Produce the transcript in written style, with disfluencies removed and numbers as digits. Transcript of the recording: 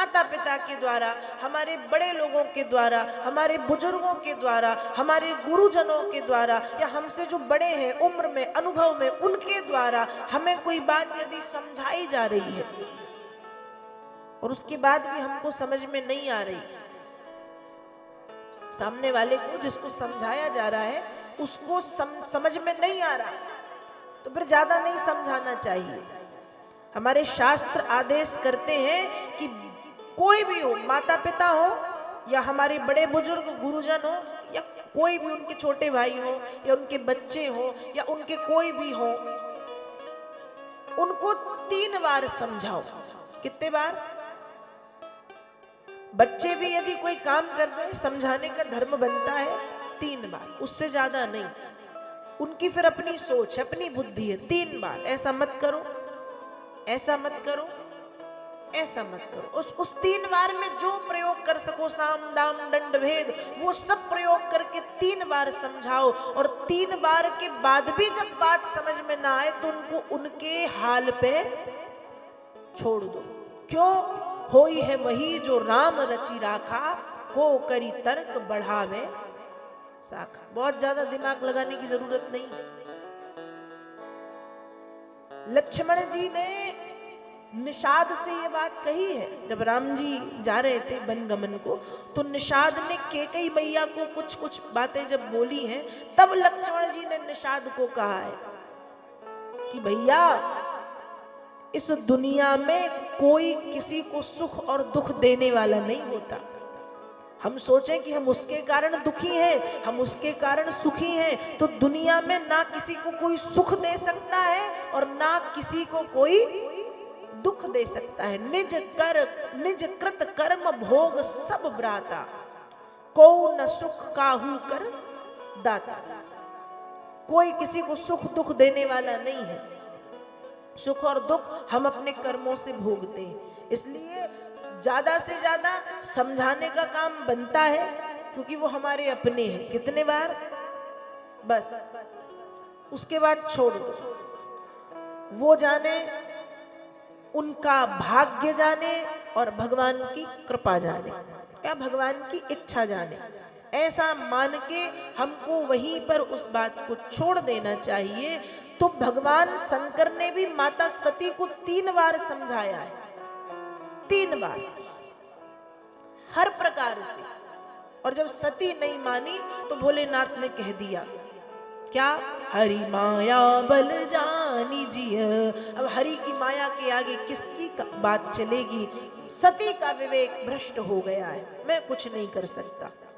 माता पिता के द्वारा, हमारे बड़े लोगों के द्वारा, हमारे बुजुर्गों के द्वारा, हमारे गुरुजनों के द्वारा, या हमसे जो बड़े हैं उम्र में, अनुभव में, उनके द्वारा हमें कोई बात यदि समझाई जा रही है और उसके बाद भी हमको समझ में नहीं आ रही, सामने वाले को जिसको समझाया जा रहा है उसको समझ में नहीं आ रहा, तो फिर ज्यादा नहीं समझाना चाहिए। हमारे शास्त्र आदेश करते हैं कि कोई भी हो, माता पिता हो या हमारे बड़े बुजुर्ग गुरुजन हो या कोई भी उनके छोटे भाई हो या उनके बच्चे हो या उनके कोई भी हो, उनको 3 बार समझाओ। कितने बार? बच्चे भी यदि कोई काम कर रहे हैं, समझाने का धर्म बनता है 3 बार, उससे ज्यादा नहीं। उनकी फिर अपनी सोच है, अपनी बुद्धि है। 3 बार ऐसा मत करो, ऐसा मत करो, ऐसा मत करो। उस 3 बार में जो प्रयोग कर सको, साम दाम दंड भेद, वो सब प्रयोग करके 3 बार समझाओ। और 3 बार के बाद भी जब बात समझ में ना आए तो उनको उनके हाल पे छोड़ दो। क्यों? होई है वही जो राम रचि राखा, को करी तर्क बढ़ावे शाखा। बहुत ज्यादा दिमाग लगाने की जरूरत नहीं। लक्ष्मण जी ने निषाद से ये बात कही है। जब राम जी जा रहे थे वनगमन को, तो निषाद ने कैकेयी मैया को कुछ कुछ बातें जब बोली हैं, तब लक्ष्मण जी ने निषाद को कहा है कि भैया, इस दुनिया में कोई किसी को सुख और दुख देने वाला नहीं होता। हम सोचें कि हम उसके कारण दुखी हैं, हम उसके कारण सुखी हैं, तो दुनिया में ना किसी को कोई सुख दे सकता है और ना किसी को कोई दुख दे सकता है। निज कृत कर्म भोग सब ब्राता, को न सुख काहू कर दाता। कोई किसी को सुख दुख देने वाला नहीं है। सुख और दुख हम अपने कर्मों से भोगते हैं। इसलिए ज्यादा से ज्यादा समझाने का काम बनता है, क्योंकि वो हमारे अपने हैं। कितने बार? बस, उसके बाद छोड़ दो। वो जाने, उनका भाग्य जाने और भगवान की कृपा जाने या भगवान की इच्छा जाने। ऐसा मान के हमको वहीं पर उस बात को छोड़ देना चाहिए। तो भगवान शंकर ने भी माता सती को 3 बार समझाया है, 3 बार, हर प्रकार से। और जब सती नहीं मानी तो भोलेनाथ ने कह दिया क्या? हरि माया बल जानी जिय। अब हरि की माया के आगे किसकी बात चलेगी? सती का विवेक भ्रष्ट हो गया है, मैं कुछ नहीं कर सकता।